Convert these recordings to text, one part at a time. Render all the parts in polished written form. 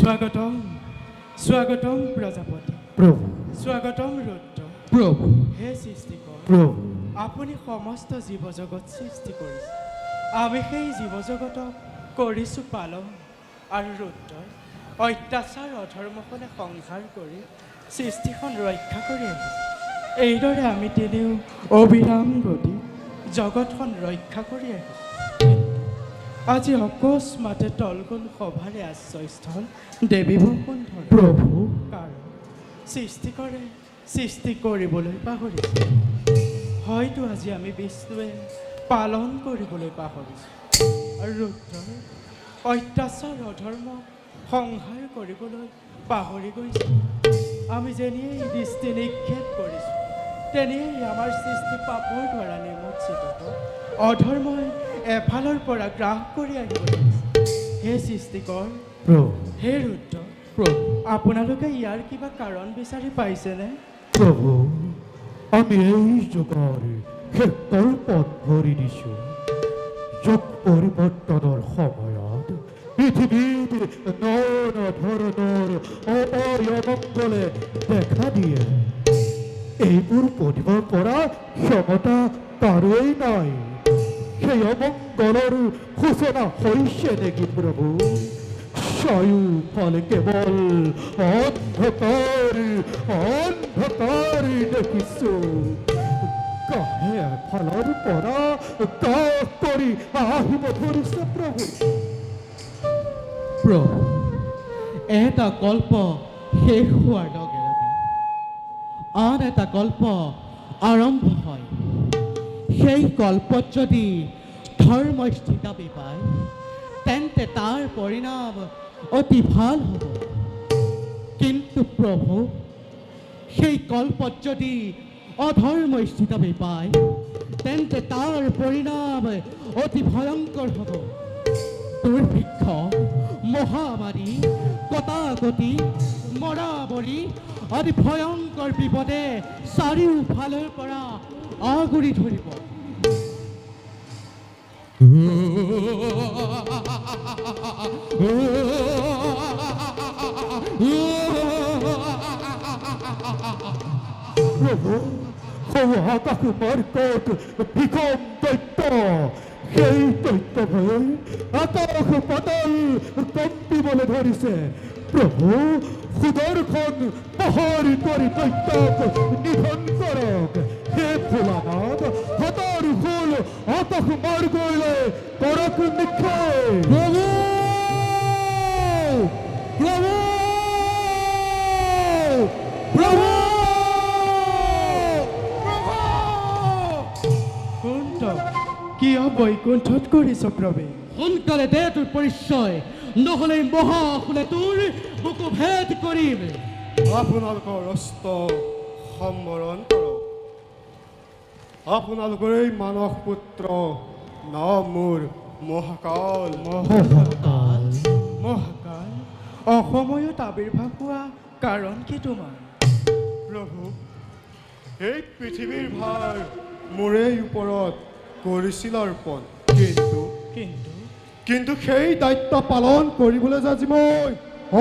স্বাগতম স্বাগতম প্ৰজাপতি প্ৰভু স্বাগতম ৰুদ্ৰ প্ৰভু হে সৃষ্টিকৰ প্ৰভু আপুনি সমস্ত জীৱ-জগত সৃষ্টি কৰিছে আমি সেই জীৱ-জগতক কৰিছোঁ পালন আৰু ৰুদ্ৰই অত্যাচাৰ অধৰ্মখনে সংহাৰ কৰি সৃষ্টিখন ৰক্ষা কৰি আহিছে এইদৰে আমি তিনিও অবিৰাম গতি জগতখন ৰক্ষা কৰি আহিছোঁ আজি অকস্মাতে তলগুণ সভাৰে আশ্ৰয়স্থল দেৱী বসুন্ধৰা প্ৰভু কাৰণ সৃষ্টি কৰে সৃষ্টি কৰিবলৈ পাহৰিছে হয়তো আজি আমি বিষ্ণুৱে পালন কৰিবলৈ পাহৰিছোঁ আৰু ৰুদ্ৰই অত্যাচাৰ অধৰ্ম সংহাৰ কৰিবলৈ পাহৰি গৈছোঁ আমি যেনিয়েই দৃষ্টি নিক্ষেপ কৰিছোঁ তেনিয়েই আমাৰ সৃষ্টি পাপৰ দ্বাৰা নিমজ্জিত হয় অধৰ্মই এফালৰ পৰা গ্ৰাস কৰি আহিব লাগিছে হে সৃষ্টিকৰ প্ৰভু হে ৰুদ্ৰ প্ৰভু আপোনালোকে ইয়াৰ কিবা কাৰণ বিচাৰি পাইছেনে প্ৰভু আমি এই যুগৰ শেষ কল্পত ভৰি দিছোঁ যুগ পৰিৱৰ্তনৰ সময়ত পৃথিৱীত নানা ধৰণৰ অপায় অমংগলে দেখা দিয়ে এইবোৰ পঢ়িব পৰা ক্ষমতা কাৰোৱেই নাই সেই অমংগলৰ সূচনা হৈছে নেকি প্ৰভু চাৰিওফালে কেৱল অন্ধকাৰ অন্ধকাৰ দেখিছোঁ কাহে এফালৰ পৰা কাষ কৰি আহিব ধৰিছে প্ৰভু প্ৰভু এটা কল্প শেষ হোৱাৰ লগে লগে আন এটা কল্প আৰম্ভ হয় সেই কল্পত যদি ধৰ্ম স্থিতাপি পায় তেন্তে তাৰ পৰিণাম অতি ভাল হ'ব কিন্তু প্ৰভু সেই কল্পত যদি অধৰ্ম স্থিতাপি পায় তেন্তে তাৰ পৰিণাম অতি ভয়ংকৰ হ'ব দুৰ্ভিক্ষ মহামাৰী কটাকটি মৰামৰি আদি ভয়ংকৰ বিপদে চাৰিওফালৰ পৰা আগুৰি ধৰিব প্ৰভু আকাশ মাৰ্গত বিকম দৈত্য সেই দৈত্য ভয় আকাশ পাতাল কম্পিবলৈ ধৰিছে প্ৰভু সুদৰ্শন পাহাৰি কৰি দৈত্যক নিধন কৰক হে ভোলানাথ হাতৰ ফুল আকাশ মাৰ্গলৈ কৰক নিক্ষেপ প্ৰভু প্ৰভু প্ৰভু কুণ্ঠ কিয় বৈকুণ্ঠত কৰিছ প্ৰভে সোনকালে দে তোৰ পৰিচয় নহ'লে মহাসুলে তোৰ বুকু ভেদ কৰিম আপোনালোকৰ অস্ত্ৰ সম্বৰণ কৰক আপোনালোকৰ এই মানস পুত্ৰ নাম মোৰ মহাকাল মহাকাল মহাকাল অসময়ত আৱিৰ্ভাৱ হোৱা কাৰণ কি তোমাৰ প্ৰভু এই পৃথিৱীৰ ভাৰ মোৰেই ওপৰত কৰিছিল অৰ্পণ কিন্তু কিন্তু কিন্তু সেই দায়িত্ব পালন কৰিবলৈ যাজি মই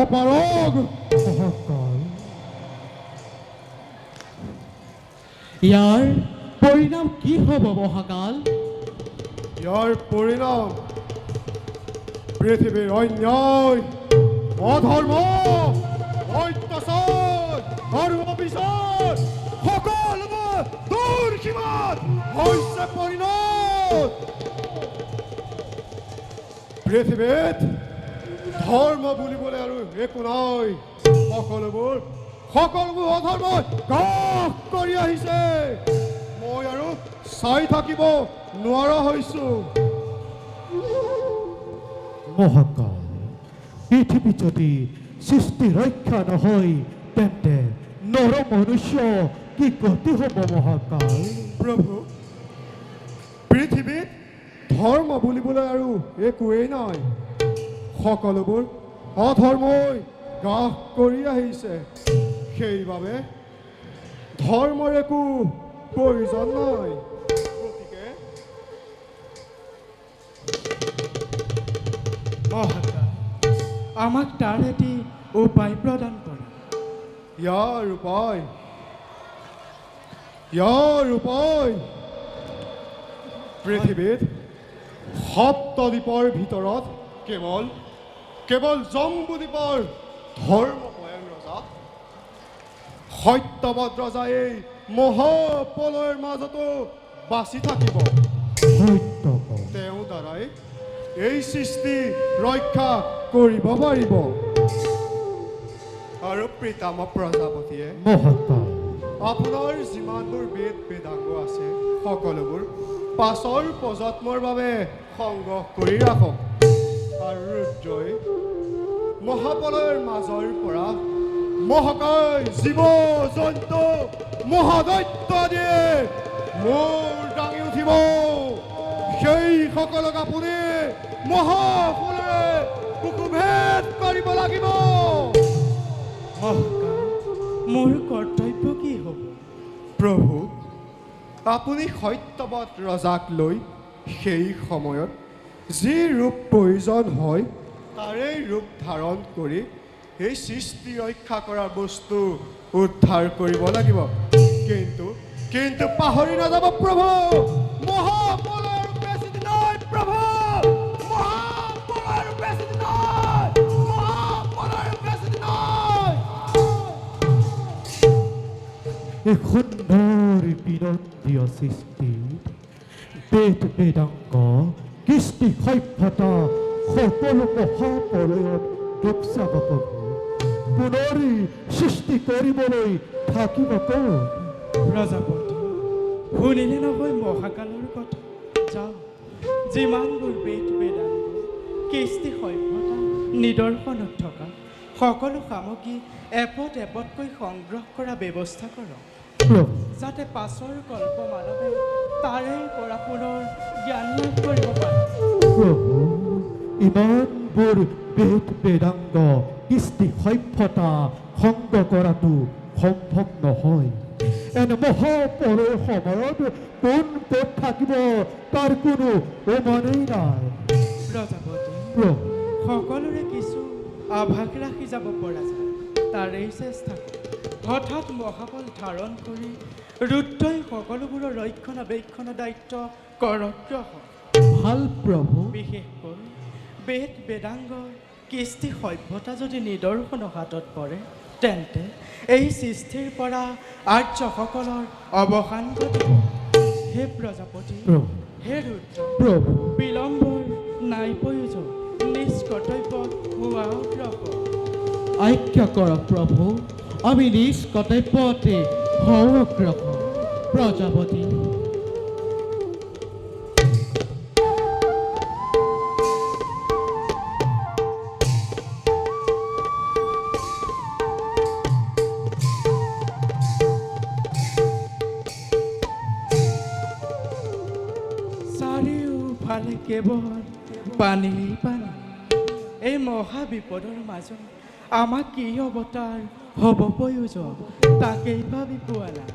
অপাৰগ মহাকাল ইয়াৰ পৰিণাম কি হ'ব মহাকাল ইয়াৰ পৰিণাম পৃথিৱীৰ অন্যায় অধৰ্ম অত্যাচাৰ আৰু অবিচাৰ সকলোবোৰ দূৰ সীমাত হৈছে পৰিণত পৃথিৱীত ধৰ্ম বুলিবলৈ আৰু একো নাই সকলোবোৰ অধৰ্ম গ্ৰাস কৰি আহিছে মই আৰু চাই থাকিব নোৱাৰা হৈছো মহাকাল পৃথিৱী যদি সৃষ্টি ৰক্ষা নহয় তেন্তে নৰ মনুষ্য কি গতি হ'ব মহাকাল প্ৰভু পৃথিৱীত ধৰ্ম বুলিবলৈ আৰু একোৱেই নাই সকলোবোৰ অধৰ্মই গ্ৰাস কৰি আহিছে সেইবাবে ধৰ্মৰ একো প্ৰয়োজন নাই গতিকে মহাকাল আমাক তাৰ এটি উপায় প্ৰদান কৰা। ইয়াৰ উপায় পৃথিৱীত সপ্তদ্বীপৰ ভিতৰত কেৱল জম্বুদ্বীপৰ ধৰ্মপৰায়ণ ৰজা সত্যবত ৰজা এই মহাপ্ৰলয়ৰ মাজতো বাচি থাকিব। সত্যবান তেওঁ দ্বাৰাই এই সৃষ্টি ৰক্ষা কৰিব পাৰিব। আৰু প্ৰীতামহ প্ৰজাপতিয়ে মহাকাল আপোনাৰ যিমানবোৰ বেদ বেদাংগ আছে সকলোবোৰ পাছৰ প্ৰজন্মৰ বাবে সংগ্ৰহ কৰি ৰাখক। আৰু ৰুদ্ৰই মহাপ্ৰলয়ৰ মাজৰ পৰা মহাকায় জীৱ জন্তু মহাদৈত্য দিয়ে মূৰ দাঙি উঠিব। সেই সকলক আপুনি মহাফুলেৰে বুকুভেদ কৰিব লাগিব। মহাকাল, মোৰ কৰ্তব্য কি হ'ব? প্ৰভু, আপুনি সত্যবত ৰজাক লৈ সেই সময়ত যি ৰূপ প্ৰয়োজন হয় তাৰেই ৰূপ ধাৰণ কৰি সেই সৃষ্টি ৰক্ষা কৰা বস্তু উদ্ধাৰ কৰিব লাগিব। কিন্তু পাহৰি নাযাব প্ৰভু, মহাপ্ৰলয়ৰ বেছি দিন নাই প্ৰভু, মহাপ্ৰলয়ৰ বেছি দিন নাই, মহাপ্ৰলয়ৰ বেছি দিন নাই। এই সুন্দৰ বিনন্দীয় সৃষ্টিত বেদ বেদাংগ কৃষ্টি সভ্যতা সকলো মহাপ্ৰলয়ত ডুব যাব প্ৰভু। পুনৰ সৃষ্টি কৰিবলৈ থাকিব ক'ত? প্ৰজাপতি, শুনিলে নহয় মহাকালৰ কথা। যাওঁ, যিমানবোৰ বেদ বেদাংগ কৃষ্টি সভ্যতা নিদৰ্শনত থকা সকলো সামগ্ৰী এপদ এপদকৈ সংগ্ৰহ কৰা ব্যৱস্থা কৰক, প্ৰভু যাতে পাছৰ কল্প মানৱে তাৰে পৰা পুনৰ জ্ঞান লাভ কৰিব পাৰে। প্ৰভু ইমানবোৰ বেদ বেদাংগ কৃষ্টি সভ্যতা সংগ্ৰহ কৰাটো সম্ভৱ নহয়। এনে মহাপ্ৰলয়ৰ সময়ত কোন ক'ত থাকিব তাৰ কোনো প্ৰমাণেই নাই। প্ৰজাপতি, প্ৰভু সকলোৰে কিছু আভাস ৰাখি যাব পৰা যায়, তাৰেই চেষ্টা কৰক। হঠাৎ মহাবল ধাৰণ কৰি ৰুদ্ৰই সকলোবোৰৰ ৰক্ষণাবেক্ষণ দায়িত্ব কৰক। ভাল প্ৰভু। বিশেষকৈ বেদ বেদাংগ কৃষ্টি সভ্যতা যদি নিদৰ্শন হাতত পৰে তেন্তে এই সৃষ্টিৰ পৰা আৰ্যসকলৰ অৱসান ঘটিব। হে প্ৰজাপতি, প্ৰভু হে ৰুদ্ৰ, প্ৰভু বিলম্বৰ নাই প্ৰয়োজন, নিজ কৰ্তব্য হোৱা গ্ৰহ। আজ্ঞা কৰক প্ৰভু, আমি নিজ কৰ্তব্যতে সৌগ্ৰহ। প্ৰজাপতি চাৰিওফালে কেৱল পানী পানী। এই মহা বিপদৰ মাজত আমাক কি অৱতাৰ হ'ব প্ৰয়োজন তাকেই ভাবি পোৱা নাই।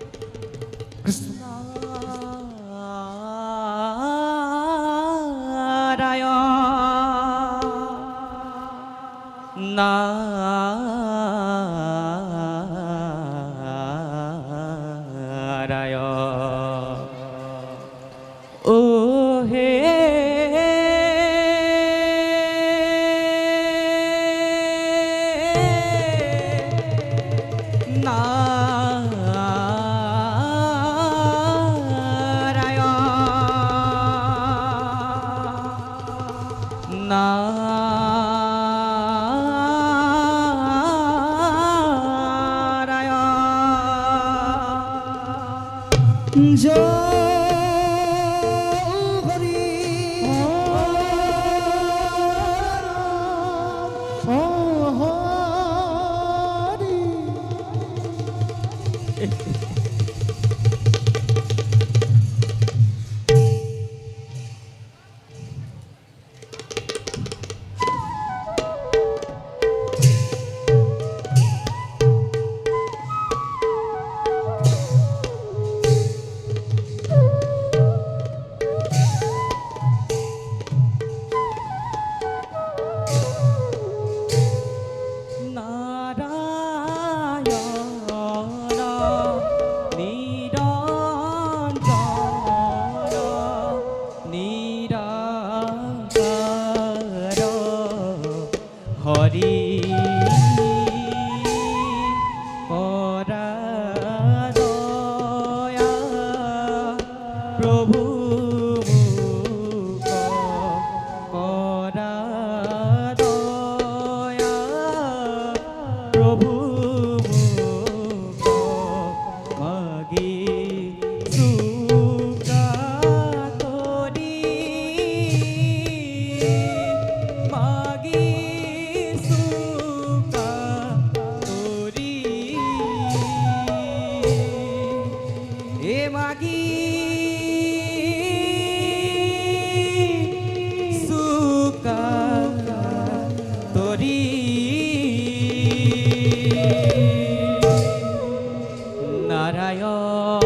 নাৰায়ণ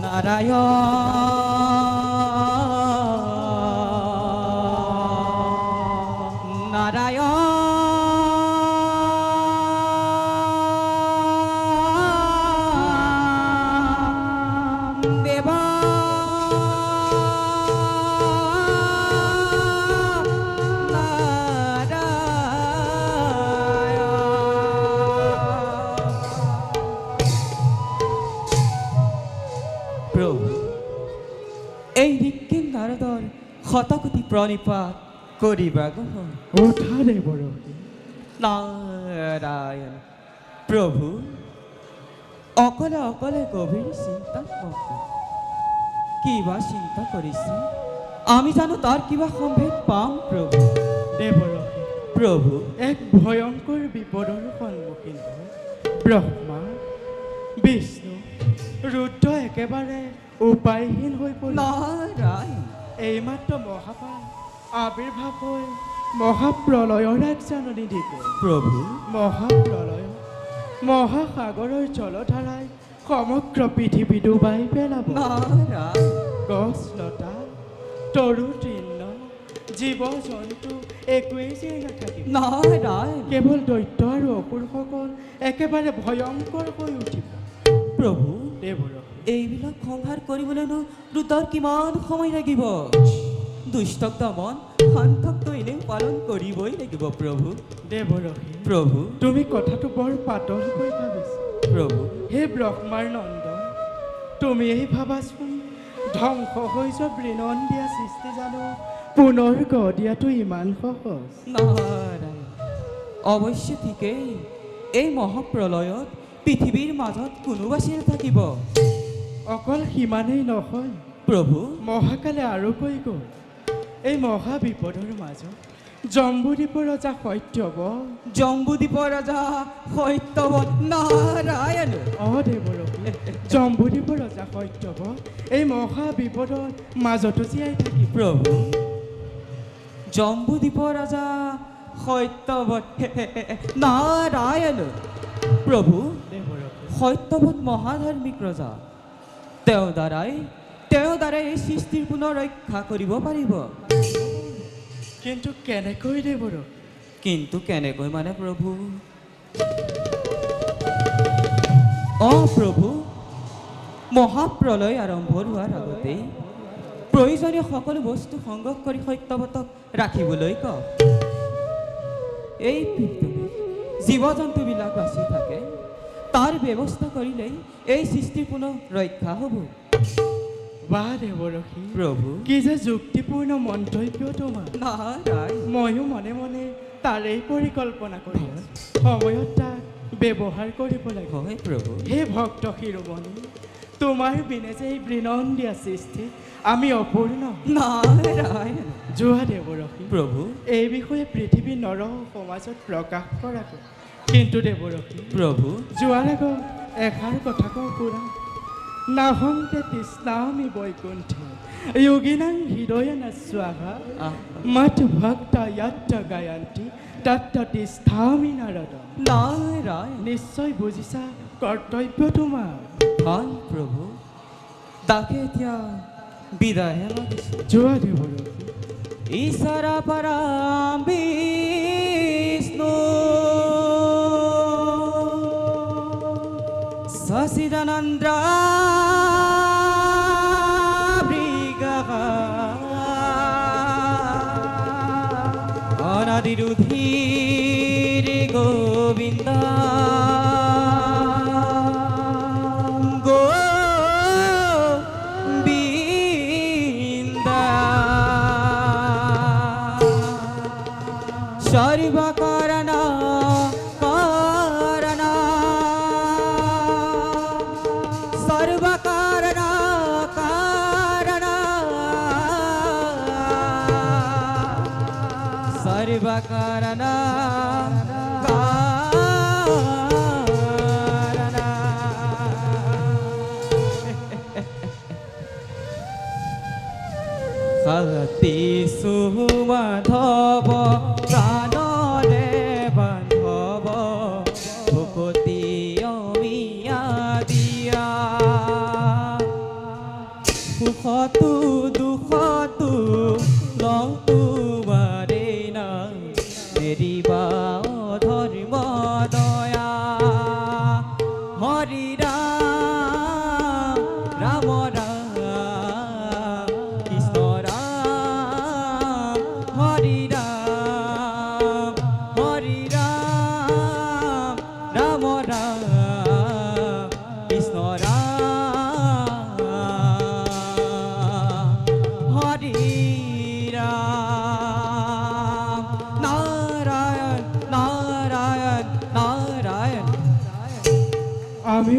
নাৰায়ণ দেবা প্ৰভু এই ঋক্ষিণ নাৰদৰ শতকোটি প্ৰণিপাত কৰিবা গো ওঠা দেৱৰসী নাৰায়ণ প্ৰভু অকলে অকলে গভীৰ চিন্তাত মগ্ন কিবা চিন্তা কৰিছে আমি জানো তাৰ কিবা সম্ভেদ পাম প্ৰভু দেৱৰসী প্ৰভু এক ভয়ংকৰ বিপদৰ সন্মুখীন হয় ব্ৰহ্মা বিষ্ণু ৰুদ্ৰ একেবাৰে উপায়হীন হৈ পৰিল নাৰায়ণ এইমাত্ৰ মহাপাল আবিৰ্ভাৱ হৈ মহাপ্ৰলয়ৰ এক জাননী দিব প্ৰভু মহাপ্ৰলয় মহাসাগৰৰ জলধাৰাই সমগ্ৰ পৃথিৱী ডুবাই পেলাব নাৰায়ণ গছ লতা তৰু তৃণ জীৱ জন্তু একোৱেই জীয়াই নাথাকিব নাৰায়ণ কেৱল দৈত্য আৰু অসুৰসকল একেবাৰে ভয়ংকৰ হৈ উঠিব প্ৰভু দেৱৰসী এইবিলাক সংহাৰ কৰিবলৈনো ৰুদ্ৰৰ কিমান সময় লাগিব দুষ্টক দমন শান্তকটো এনেও পালন কৰিবই লাগিব প্ৰভু দেৱৰসী প্ৰভু তুমি কথাটো বৰ পাতলকৈ ভাবিছা প্ৰভু হে ব্ৰহ্মাৰ নন্দন তুমিয়েই ভাবাচোন ধ্বংস হৈ যোৱা বৃণন দিয়া সৃষ্টি জানো পুনৰ গঢ় দিয়াটো ইমান সহজ নাৰায়ণ অৱশ্য ঠিকেই এই মহাপ্ৰলয়ত পৃথিৱীৰ মাজত কোনো বাচি নাথাকিব অকল সিমানেই নহয় প্ৰভু মহাকালে আৰু কৈ গ'ল এই মহা বিপদৰ মাজত জম্বুদ্বীপৰ ৰজা সত্যৱ জম্বুদ্বীপৰ ৰজা সত্যৱন নাৰায়ণ দেৱৰসী জম্বুদ্বীপৰ ৰজা সত্যৱ এই মহা বিপদৰ মাজতো জীয়াই থাকিব প্ৰভু জম্বুদ্বীপৰ ৰজা সত্যৱন নাৰায়ণ প্ৰভু দেৱৰসী সত্যৱন মহাধাৰ্মিক ৰজা তেওঁ দ্বাৰাই এই সৃষ্টিৰ পুনৰ ৰক্ষা কৰিব পাৰিব কিন্তু কেনেকৈ দেৱৰসী কিন্তু কেনেকৈ মানে প্ৰভু প্ৰভু মহাপ্ৰলয় আৰম্ভ হোৱাৰ আগতেই প্ৰয়োজনীয় সকলো বস্তু সংগ্ৰহ কৰি সত্যৱতক ৰাখিবলৈ কওক এই পৃথিৱীত জীৱ জন্তুবিলাক বাচি থাকে তাৰ ব্যৱস্থা কৰিলেই এই সৃষ্টিৰ পুনৰ ৰক্ষা হ'ব বা দেৱৰসী প্ৰভু কি যে যুক্তিপূৰ্ণ মন্তব্য তোমাৰ নাৰায়ণ ময়ো মনে মনে তাৰেই পৰিকল্পনা কৰি আছোঁ সময়ত তাক ব্যৱহাৰ কৰিব লাগিব হয় প্ৰভু হে ভক্ত শিৰোমণি তোমাৰ বিনে যে এই বৃণন দিয়া সৃষ্টি আমি অপূৰ্ণ নাৰায়ণ যোৱা দেৱৰসী প্ৰভু এই বিষয়ে পৃথিৱী নৰ সমাজত প্ৰকাশ কৰাকৈ কিন্তু দেৱৰসী প্ৰভু যোৱাৰ আগত এষাৰ কথা কওঁ পুৰা নাহংতে তৃষ্ণামি বৈকুণ্ঠে যোগিনাং হৃদয়ন স্বাহা মত ভক্ত যত্ৰ গায়ন্তি তত্ৰ তিষ্ঠামি নাৰদ নাৰায়ণ নিশ্চয় বুজিছা কৰ্তব্য তোমাৰ হয় প্ৰভু তাকে এতিয়া বিদায়হে লাগিছে যোৱা দেৱৰসী ঈশ্বৰ পৰম বিষ্ণু সচিদানন্দ অনাদিৰুধিৰ গোবিন্দ সৰ্বকাৰণ কাৰণ সৰ্বকাৰণ কাৰণ সৰ্বকাৰণ কাৰণ সতী সুমাধব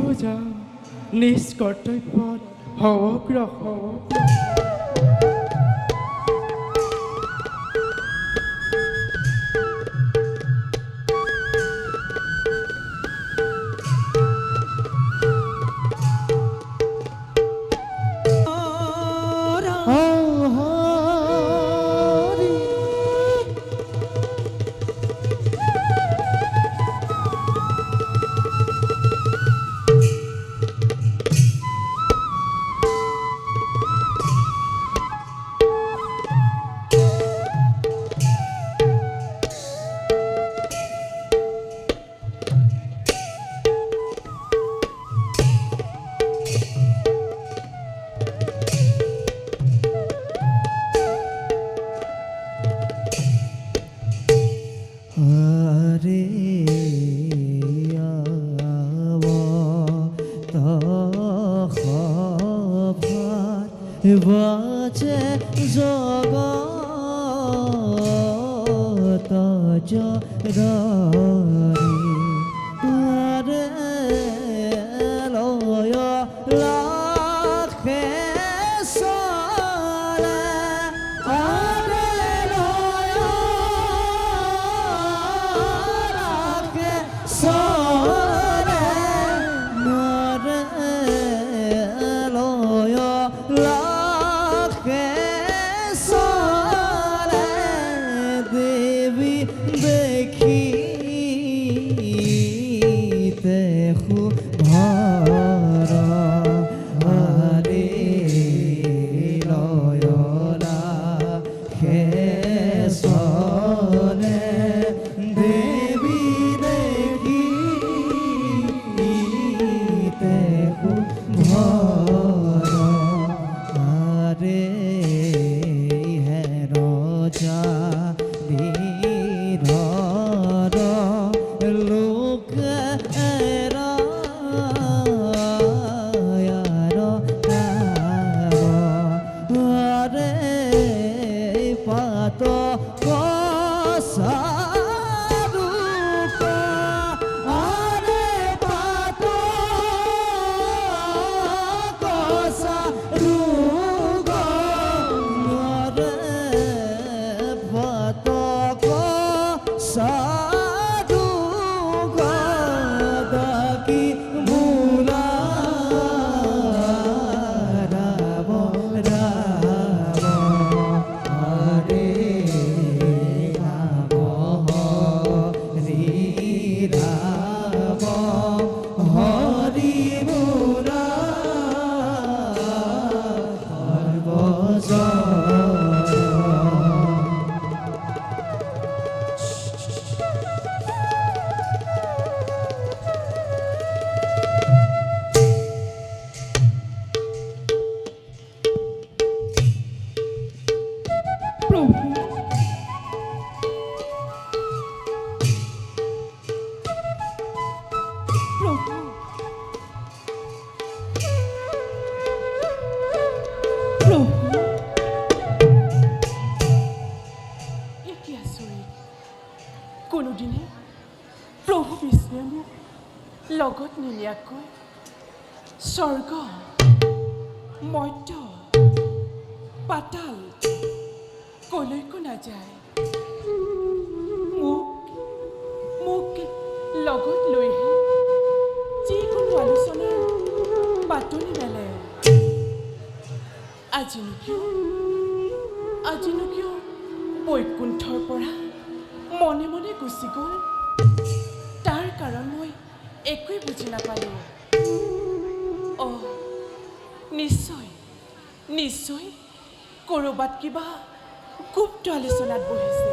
আমিও যাওঁ নিজ কৰ্তব্যত অগ্ৰসৰ। হরে বাজে জগত জরে লয় লাখে সরে আরে লয় লাখে সরে মরে লয় লাখে সরে দেবী দেখিতে খুব ভর হরে লয়লা খেসরে দেবী দেখিতে খুব ভর হরে হে রজা ধীর লোক রে পাত কসারু আরে পাত কসারু রে পাত কসারু গদকি ভুলা রাব রাব হরে রাব হরি রাব হরি মুরা সর্বজ প্ৰভু প্ৰভু প্ৰভু একে আচৰিত কোনোদিনে প্ৰভু বিষ্ণুৱে মোক লগত নিনিয়াকৈ স্বৰ্গ মধ্য পাতাল কলৈকো নাযায় মোক মোক লগত লৈহে যিকোনো আলোচনাৰ বাতনি মেলে আজিনো কিয় বৈকুণ্ঠৰ পৰা মনে মনে গুচি গ'ল তাৰ কাৰণ মই একোৱেই বুজি নাপালোঁ নিশ্চয় নিশ্চয় ক'ৰবাত কিবা গুপ্ত আলোচনাত বহিছে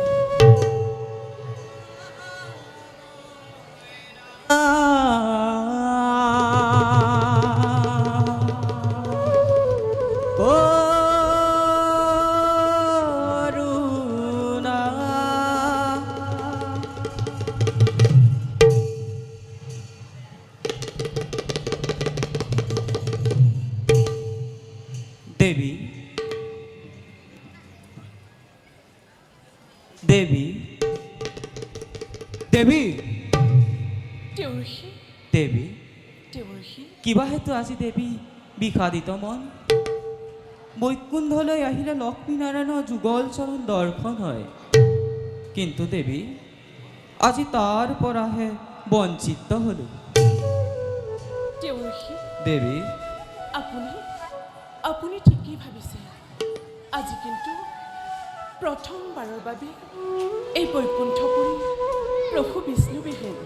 দেবী দেবী দেবী দেউৰী দেবী দেৱৰ্ষি কিবা হেতু আজি দেৱী বিষাদিত মন বৈকুণ্ঠলৈ আহিলে লক্ষ্মীনাৰায়ণৰ যুগল চৰণ দৰ্শন হয় কিন্তু দেৱী আজি তাৰ পৰাহে বঞ্চিত হলোঁ দেৱৰ্ষি দেৱী আপুনি ঠিকেই ভাবিছে আজি কিন্তু প্ৰথমবাৰৰ বাবে এই বৈকুণ্ঠপুৰী প্ৰভু বিষ্ণুবিহীন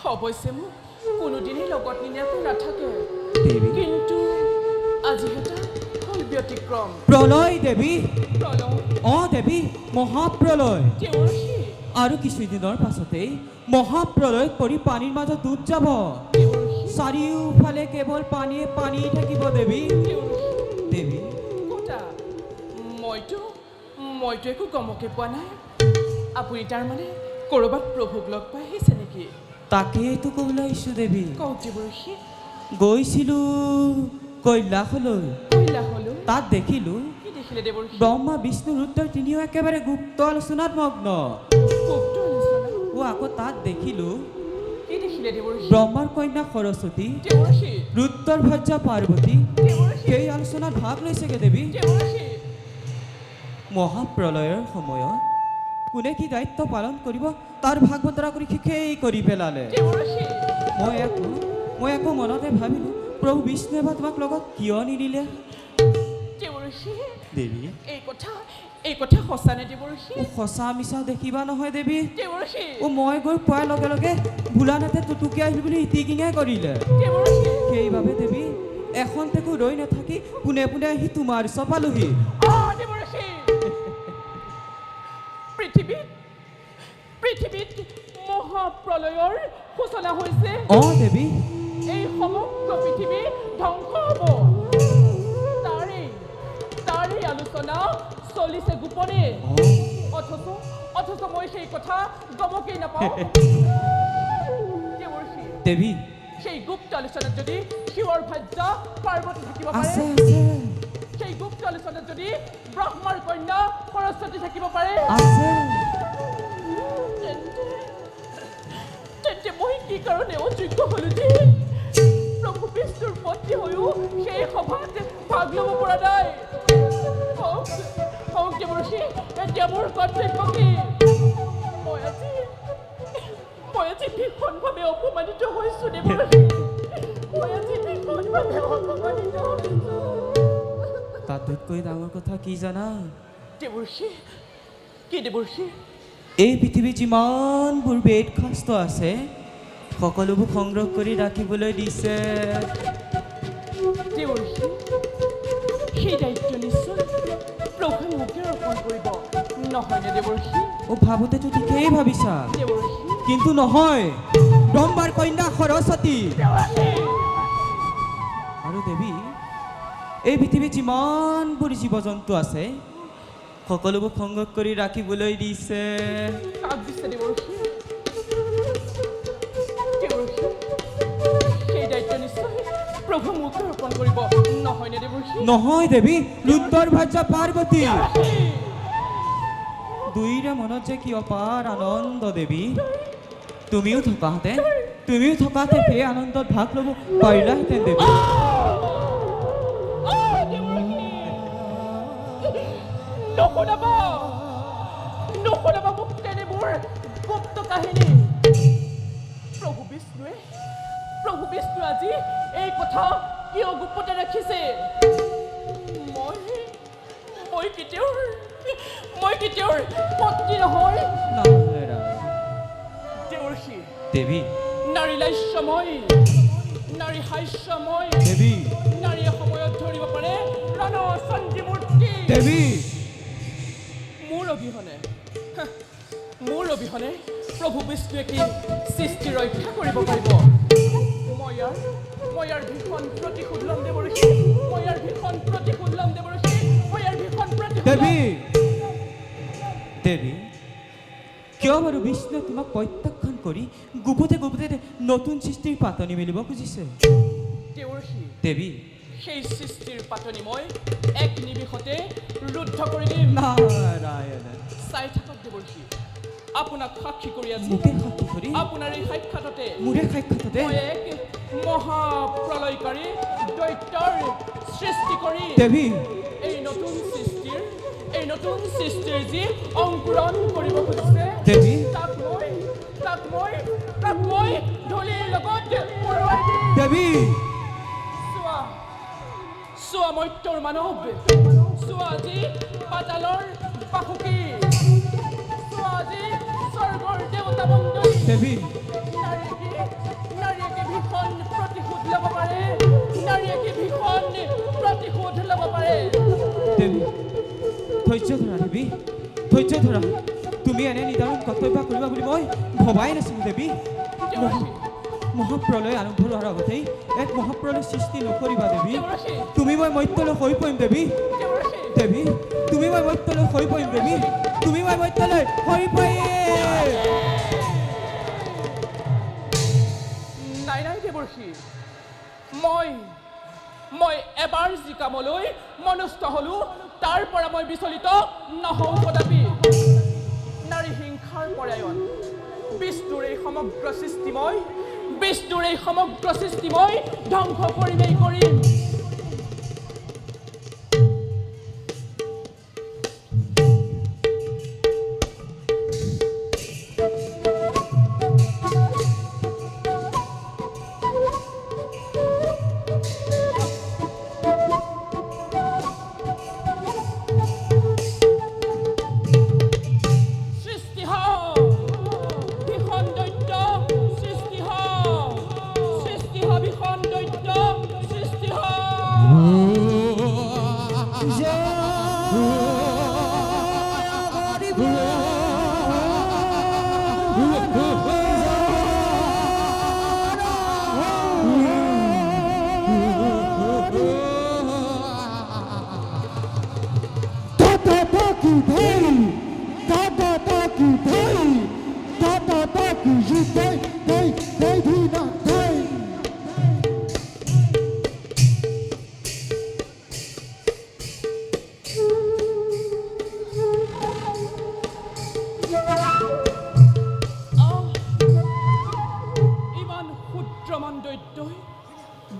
অৱশ্যে মোক কোনোদিনেই লগত নিনিয়াকৈ নাথাকে দেৱী কিন্তু আজি এটা হ'ল ব্যতিক্ৰম প্ৰলয় দেৱী প্ৰলয় দেৱী মহাপ্ৰলয় দেৱৰ্ষি আৰু কিছুদিনৰ পাছতেই মহাপ্ৰলয় কৰি পানীৰ মাজত ডুব যাব দেৱৰ্ষি চাৰিওফালে কেৱল পানীয়ে পানী থাকিব দেৱী দেৱী কোটা মইতো একো গমকে পোৱা নাই আপুনি তাৰমানে ক'ৰবাত প্ৰভুক লগ পাই আহিছে নেকি তাকেইতো ক'বলৈ আহিছোঁ দেৱী কওক দেৱৰ্ষি গৈছিলোঁ কৈলাসলৈ কৈলাসলৈ তাত দেখিলোঁ কি দেখিলে দেৱৰ্ষি ব্ৰহ্মা বিষ্ণু ৰুদ্ৰ তিনিও একেবাৰে গুপ্ত আলোচনাত মগ্ন গুপ্ত আলোচনা আকৌ তাত দেখিলোঁ কি দেখিলে দেৱৰ্ষি ব্ৰহ্মাৰ কন্যা সৰস্বতী দেৱৰ্ষি ৰুদ্ৰৰ ভাৰ্যা পাৰ্বতী দেৱৰ্ষি সেই আলোচনাত ভাগ লৈছেগৈ দেৱী দেৱৰ্ষি মহাপ্ৰলয়ৰ সময়ত কোনে কি দায়িত্ব পালন কৰিব তাৰ ভাগ বতৰা কৰি শেষেই কৰি পেলালে দেৱৰ্ষি মই আকৌ মনতে ভাবিলোঁ প্ৰভু বিষ্ণুৱে বা তোমাক লগত কিয় নিদিলে দেৱৰ্ষি দেৱী এই কথা সঁচা নে দেৱৰ্ষি সঁচা মিছা দেখিবা নহয় দেৱী দেৱৰ্ষি মই গৈ পোৱাৰ লগে লগে ভোলানাথে টুটুকি আহিল বুলি ইটিকিঙে কৰিলে দেৱৰ্ষি সেইবাবে দেৱী এখন তেকো ৰৈ নাথাকি পোনে পোনে আহি তোমাৰ ওচৰ পালোহি দেৱৰ্ষি পৃথিৱীত মহাপ্ৰলয়ৰ সূচনা হৈছে দেৱী এই সমগ্ৰ পৃথিৱী ধ্বংস হ'ব তাৰেই আলোচনা চলিছে গোপনে অথচ মই সেই কথা গমকেই নাপাওঁ দেৱৰ্ষি দেৱী সেই গুপ্ত আলোচনাত যদি শিৱৰ ভাৰ্যা পাৰ্বতী থাকিব আছে পাৰে আছে সেই গুপ্ত আলোচনাত যদি ব্ৰহ্মাৰ কন্যা সৰস্বতী থাকিব পাৰে আছে তেন্তে মই কি কাৰণে অযোগ্য হলো যে প্ৰভু বিষ্ণুৰ পত্নী হৈও সেই সভাত ভাগ ল'ব পৰা নাই দেৱৰ্ষি এতিয়া মোৰ কৰ্তব্য কি মই আজি ভীষণভাৱে অপমানিত হৈছোঁ দেৱৰ্ষি তাতোতকৈ ডাঙৰ কথা কি জানা দেৱৰ্ষি কি দেৱৰ্ষি এই পৃথিৱীত যিমানবোৰ বেদ শাস্ত্ৰ আছে সকলোবোৰ সংগ্ৰহ কৰি ৰাখিবলৈ দিছে দেৱৰ্ষি সেই দায়িত্ব নিশ্চয় প্ৰভুৱে মোকে অৰ্পণ কৰিব নহয়নে দেৱৰ্ষি ভাবোতেতো ঠিকেই ভাবিছা দেৱৰ্ষি কিন্তু নহয় ব্ৰহ্মাৰ কন্যা সৰস্বতী আৰু দেৱী এই পৃথিৱীত যিমানবোৰ জীৱ জন্তু আছে সকলোবোৰ সংগ্ৰহ কৰি ৰাখিবলৈ দিছে কাক দিছে দেৱৰ্ষি সেই দায়িত্ব নিশ্চয় প্ৰভু মোকে অৰ্পণ কৰিব নহয়নে দেৱৰ্ষি নহয় দেৱী ৰুদ্ৰৰ ভাৰ্যা পাৰ্বতী দুইৰে মনত যে কি অপাৰ আনন্দ দেৱী তুমিও থকাহেঁতেন সেই আনন্দত ভাগ ল'ব পাৰিলাহেঁতেন দেৱী নুশুনাবা মোক তেনেবোৰ গুপ্ত কাহিনী প্ৰভু বিষ্ণুৱে আজি এই কথা কিয় গুপ্ততে ৰাখিছে মই কেতিয়াও পত্নী নহয় দেৱৰ্ষি দেৱী নাৰী লাস্যময় নাৰী হাস্যময় দেৱী নাৰীয়ে সময়ত ধৰিব পাৰে ৰণচণ্ডী মূৰ্তি দেৱী মোৰ অবিহনে প্ৰভু বিষ্ণুৱে কি সৃষ্টি ৰক্ষা কৰিব পাৰিব মই ইয়াৰ ভীষণ প্ৰতিশোধ ল'ম দেৱৰ্ষি দেৱী কিয় বাৰু বিষ্ণুৱে তোমাক প্ৰত্যাখ্যান কৰি গুপতে নতুন সৃষ্টিৰ পাতনি মেলিব খুজিছে দেৱৰ্ষি দেৱী সেই সৃষ্টিৰ পাতনি মই এক নিমিষতে ৰুদ্ধ কৰি দিম নাৰায়ণ চাই থাকক দেৱৰ্ষি আপোনাক সাক্ষী কৰি আজি মোকে সাক্ষী কৰি আপোনাৰ এই সাক্ষাততে মোৰে সাক্ষাততে মই এক মহাপ্ৰলয়কাৰী দৈত্যৰ সৃষ্টি কৰি দেৱী এই নতুন সৃষ্টিৰ যি অংকুৰণ কৰিব খুজিছে দেৱী তাক মই ধূলিৰ লগত পৰোৱাই দিম। দেৱী চোৱা মৰ্ত্যৰ মানৱ, চোৱা আজি পাতালৰ বাসুকী, চোৱা আজি স্বৰ্গৰ দেৱতা মণ্ডলী। দেৱী নাৰীয়ে কি ভীষণ প্ৰতিশোধ ল'ব পাৰে, নাৰীয়ে কি ভীষণ প্ৰতিশোধ ল'ব পাৰে। দেৱী ধৈৰ্য ধৰা দেৱী, ধৈৰ্য ধৰা। তুমি এনে নিদাৰুণ কৰ্তব্য কৰিবা বুলি মই ভবাই নাছিলোঁ দেৱী। মহাপ্ৰলয় আৰম্ভ হোৱাৰ আগতেই এক মহাপ্ৰলয় সৃষ্টি নকৰিবা দেৱী। তুমি মই মৰ্ত্যলৈ হৈ পৰিম দেৱী। দেৱী তুমি মই মৰ্ত্যলৈ হৈ পৰিম দেৱী। তুমি মই মৰ্ত্যলৈ হৈ পৰিম। নাই দেৱৰ্ষি, মই এবাৰ যি কামলৈ মনস্থ হলো তাৰ পৰা মই বিচলিত নহওঁ কদাপি। নাৰী হিংসাৰ পৰায়ণ বিষ্ণুৰ এই সমগ্ৰ সৃষ্টি মই ধ্বংস কৰিমেই কৰিম।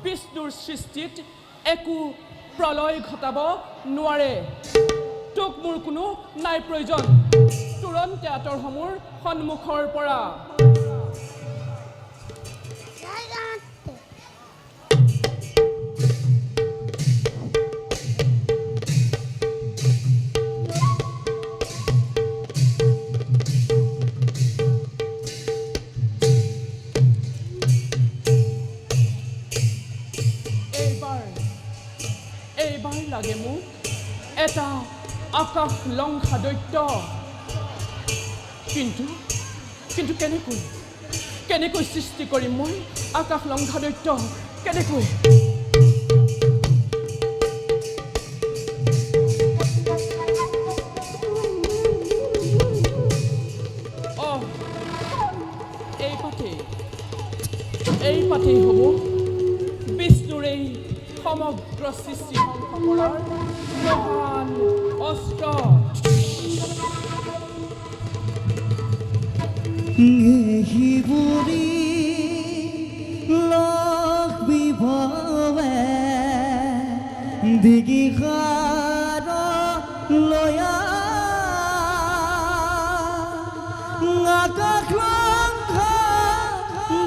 বিষ্ণুৰ সৃষ্টিত একো প্ৰলয় ঘটাব নোৱাৰে। তোক মোৰ কোনো নাই প্ৰয়োজন, তুৰন্তে আঁতৰ হ মোৰ সন্মুখৰ পৰা। এইবাৰ লাগে মোক এটা আকাশ লংঘা দৈত্য। কিন্তু কেনেকৈ সৃষ্টি কৰিম মই আকাশ লংঘা দৈত্য? কেনেকৈ? এই পাঠেই হ'ব বিষ্ণুৰ এই সমগ্ৰ সৃষ্টি ধ্বংস কৰাৰ মহান অস্ত্ৰ। শিবুৰী লক্ষ্মী ভৱে দিগিখাৰ লয়া আকাশ লংঘা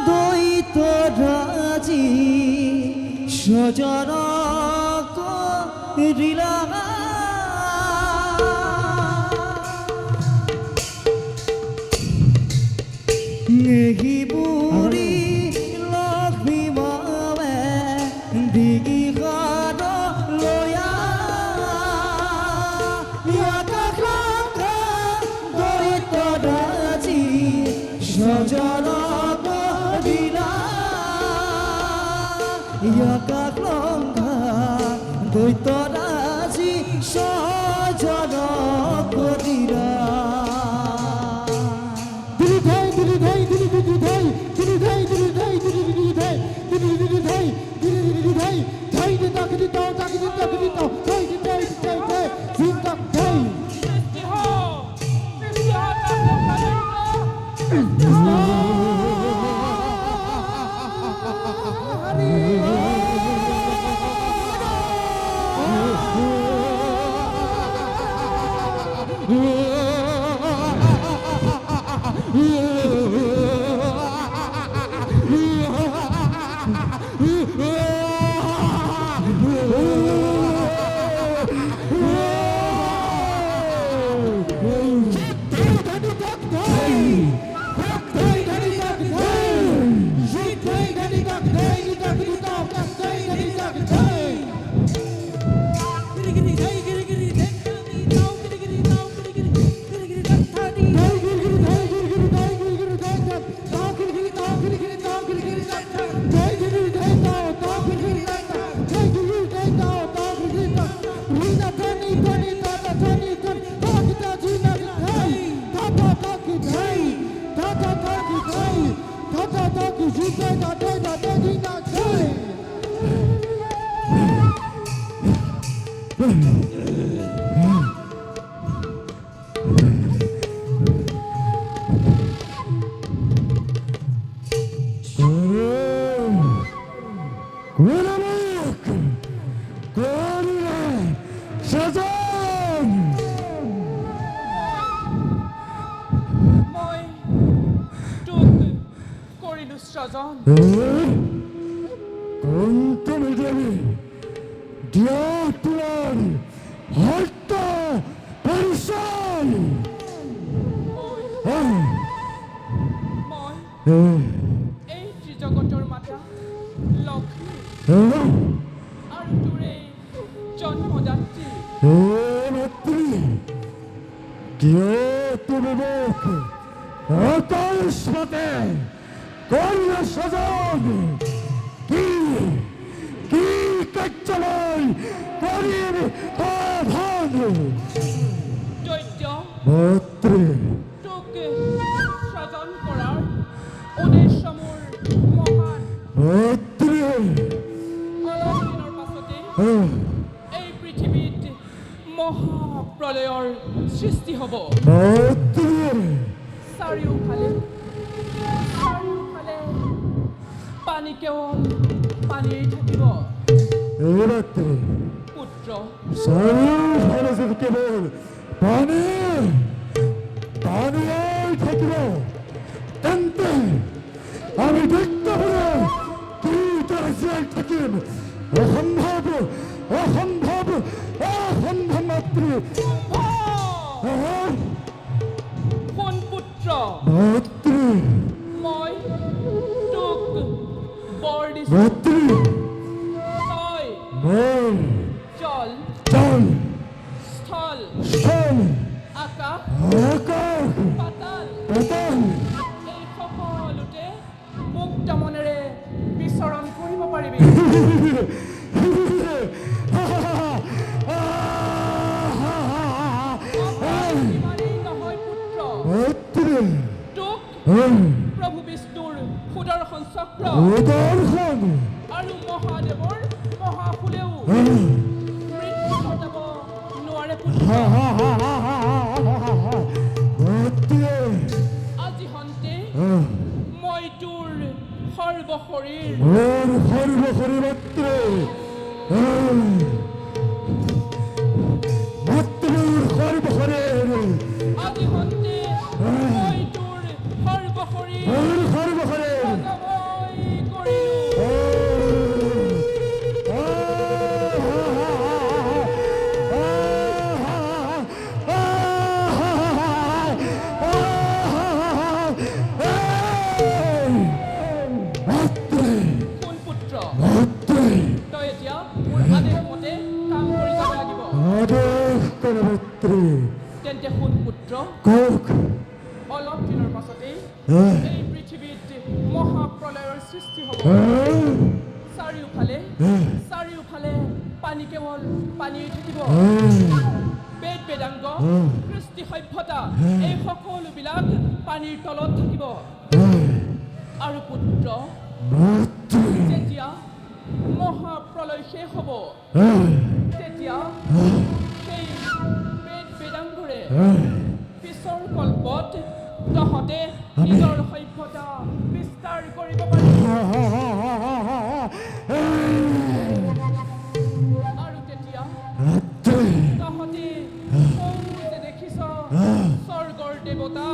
দৈত ৰাজী সজনক ৰিলা শিবুৰী লক্ষ্মী বাবে দিগিখাৰ লয়া আকাশ লংঘা দৈত ৰাজী সজনক ৰিলা আকাশ লংঘা দৈত ৰাজী সজনক ৰিলা। সৃষ্টি হ আকাশ লংঘা দৈত্য। মই তোক কৰিলো স্বজন মই এই ত্ৰিজগতৰ মাতা লক্ষ্মী আৰু তোৰে জন্মদাত্ৰী দৈত্য তোক স্বজন কৰাৰ উদ্দেশ্য মোৰ মহান অলপ দিনৰ পাছতে এই পৃথিৱীত মহাপ্ৰলয়ৰ সৃষ্টি হ'ব চাৰিওফালে পানী কেৱল পানীৰ থাকিব পুত্ৰ কেৱল পানী থাকিব তেন্তে আমি থাকিম অসম্ভৱ মাতৃ কোন পুত্ৰ মাতৃ মই তোক বৰ দিছো মাতৃ তই মই জল জল স্থল স্থল আকাশ আকাশ পাতাল পাতাল এই সকলোতে মুক্ত মনেৰে বিচৰণ কৰিব পাৰিবি ইমানেই নহয় পুত্ৰ মাতৃ তোক প্ৰভু বিষ্ণুৰ সুদৰ্শন চক্ৰ উদৰ্শন আৰু মহাদেৱৰ মহাফুলেও মৃত্যু ঘটাব নোৱাৰে পুত্ৰ আজি হন্তে মই তোৰ সৰ্বশৰীৰ সৰ্বশৰী মাতৃৰ সৰ্বশৰীৰ আজি হন্তে মই তোৰ সৰ্বশৰীৰ সৰ্বশৰীৰ সজাময় কৰিলো কোন পুত্ৰ তই এতিয়া মোৰ আদেশ মতে কাম কৰি যাব লাগিব আদেশ মাতৃ তেন্তে সোণ পুত্ৰ কওক অলপ দিনৰ পাছতেই এই পৃথিৱীত মহাপ্ৰলয়ৰ সৃষ্টি হ'ব চাৰিওফালে পানী কেৱল পানীৰ থাকিব বেদ বেদাংগ কৃষ্টি সভ্যতা এই সকলোবিলাক পানীৰ তলত থাকিব আৰু পুত্ৰ যেতিয়া মহাপ্ৰলয় শেষ হ'ব তেতিয়া সেই বেদ বেদাংগৰে পিছৰ কল্পত তহঁতে নিজৰ সভ্যতা বিস্তাৰ কৰিব পাৰিবি আৰু তেতিয়া তহঁতে সৌতে দেখিছ স্বৰ্গৰ দেৱতা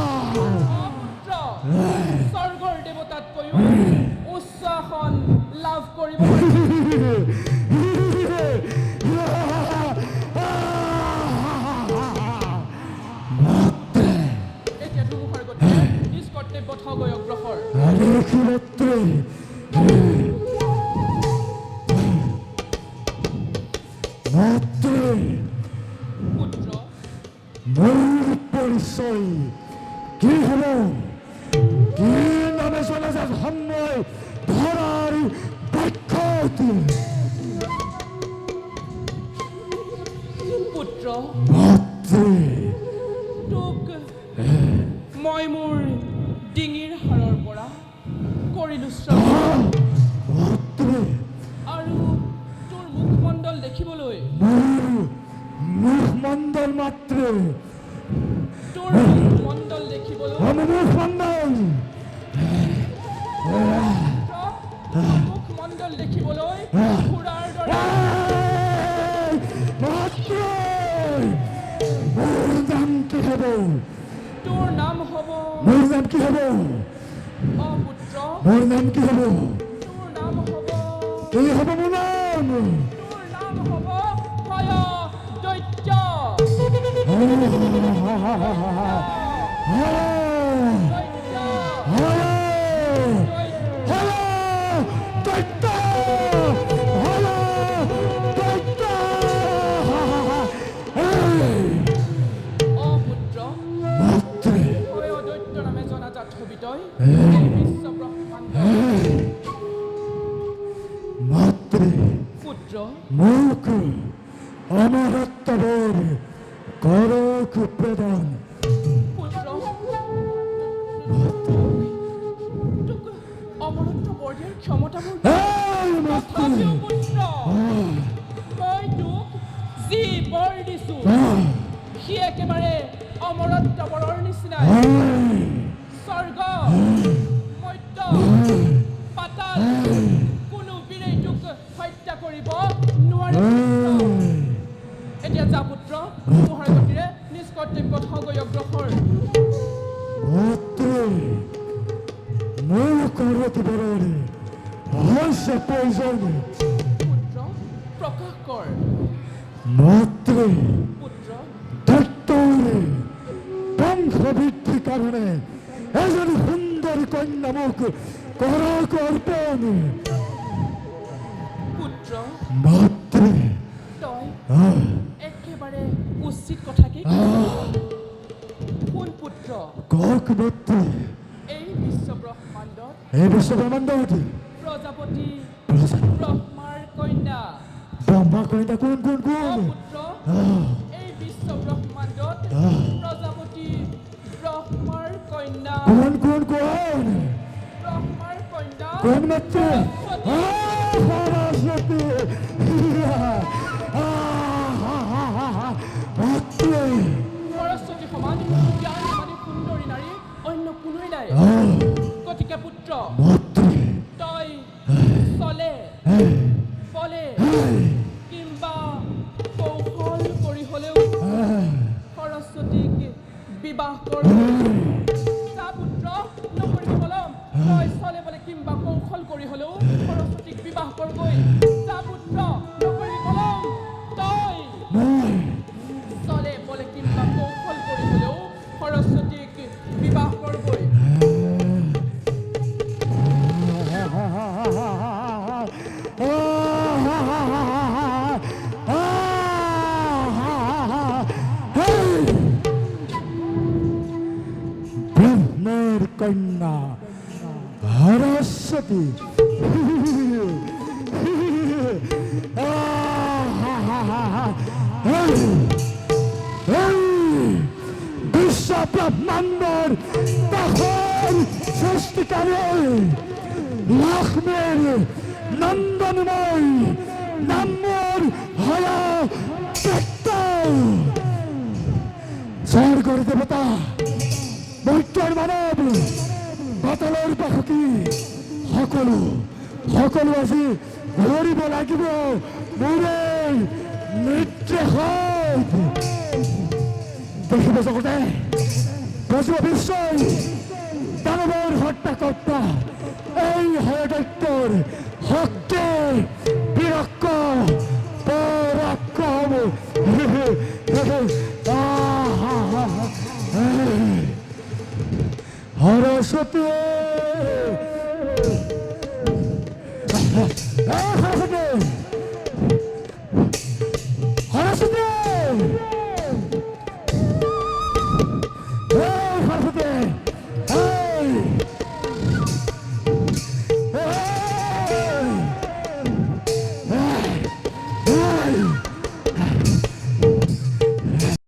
পুত্ৰ স্বৰ্গৰ দেৱতাতকৈও উচ্চ আসন লাভ কৰিব পাৰিবি এতিয়া দুমুখৰ গতিকে নিজ কৰ্তব্যত হগৈ অগ্ৰসৰ পুত্ৰ মোৰ পৰিচয় কি হব কি নামে জনাজাত সময় ধৰাৰ পক্ষত পুত্ৰ মাতৃ তোক মই মোৰ ডিঙিৰ হাড়ৰ পৰা কৰিলো শ্ৰৱণ মাতৃ আৰু তোৰ মুখমণ্ডল দেখিবলৈ মোৰ মুখমণ্ডল মাতৃ তোৰ মুখমণ্ডল দেখিবলৈ আমাৰ মুখমণ্ডল তোৰ মুখমণ্ডল দেখিবলৈ ঘোঁৰাৰ দৰে মাতৃ মোৰ নাম কি হব তোৰ নাম হ'ব মোৰ নাম কি হব পুত্ৰ মোৰ নাম কি হব তোৰ নাম হ'ব কি হব মোৰ নাম তোৰ নাম হ'ব ভয় দৈত্য পুত্ৰ ভয় দৈত্য নামে জনাজাত হবি তই এই বিশ্ব ব্ৰহ্মাণ্ড মাতৃ পুত্ৰ মুখ অমৰত্বৰ কৰক প্ৰদান পুত্ৰ তোক অমৰত্ব বৰ দিয়াৰ ক্ষমতাবোৰ এই মাতৃ তথাপিও পুত্ৰ মই তোক যি বৰ দিছো সি একেবাৰে অমৰত্ব বৰৰ নিচিনাই স্বৰ্গ মৰ্ত্য পাতাল কোনো বীৰেই তোক হত্যা কৰিব নোৱাৰে এতিয়া যা পুত্ৰ মোহৰ গতিৰে নিজ কৰ্তব্যত হগৈ অগ্ৰসৰ মাতৃ মোৰ কৰতবৰৰ হৈছে প্ৰয়োজন পুত্ৰ প্ৰকাশ কৰ মাতৃ পুত্ৰ দত্তৰ বংশ বৃদ্ধিৰ কাৰণে এজনী সুন্দৰী কন্যা মোক কৰক অৰ্পণ পুত্ৰ মাতৃ তই একেবাৰে উচিত কথাকে শুন পুত্ৰ কওক মাতৃ এই বিশ্ব ব্ৰহ্মাণ্ডত এই বিশ্বব্ৰহ্মাণ্ডত প্ৰজাপতি ব্ৰহ্মাৰ কন্যা ব্ৰহ্মা কন্যা কোন কোন কোন পুত্ৰ এই বিশ্ব ব্ৰহ্মাণ্ডত প্ৰজাপতি ব্ৰহ্মাৰ কন্যা কোন কোন কোন ব্ৰহ্মাৰ কন্যা কোন মাতৃ সৰস্বতী। মাতৃ সৰস্বতী সমান জ্ঞান সমানে সুন্দৰী নাৰী অন্য কোনোৱেই নাই গতিকে পুত্ৰ মাতৃ তই চলে বলে কিম্বা কৌশল কৰি হলেও সৰস্বতীক বিবাহ কৰ যা পুত্ৰ নকৰিবি পলম তই চলে বলে কিম্বা কৌশল কৰি হলেও সৰস্বতীক বিবাহ কৰগৈ যা পুত্ৰ নকৰিবি পলম তই চলে বলে কিম্বা কৌশল কৰি হলেও সৰস্বতীক বিবাহ কৰগৈ ব্ৰহ্মেৰ কন্যা সৰস্বতী বিশ্ব ব্ৰহ্মাণ্ডৰ তখন সৃষ্টিকাৰী লক্ষ্মীৰ নন্দনময় নাম্যৰ হয়া স্বৰ্গৰ দেৱতা মৰ্ত্যৰ মানৱ পাতালৰ পাখি সকলো সকলো আজি ধৰিব লাগিব মোৰে নিৰ্দেশত। দেখিব জগতে বজিব বিশ্বই দানৱৰ হত্যাকৰ্তা এই হৰদৈত্যৰ শক্তি বীৰক্ষ পৰাক্ৰম সৰস্বতী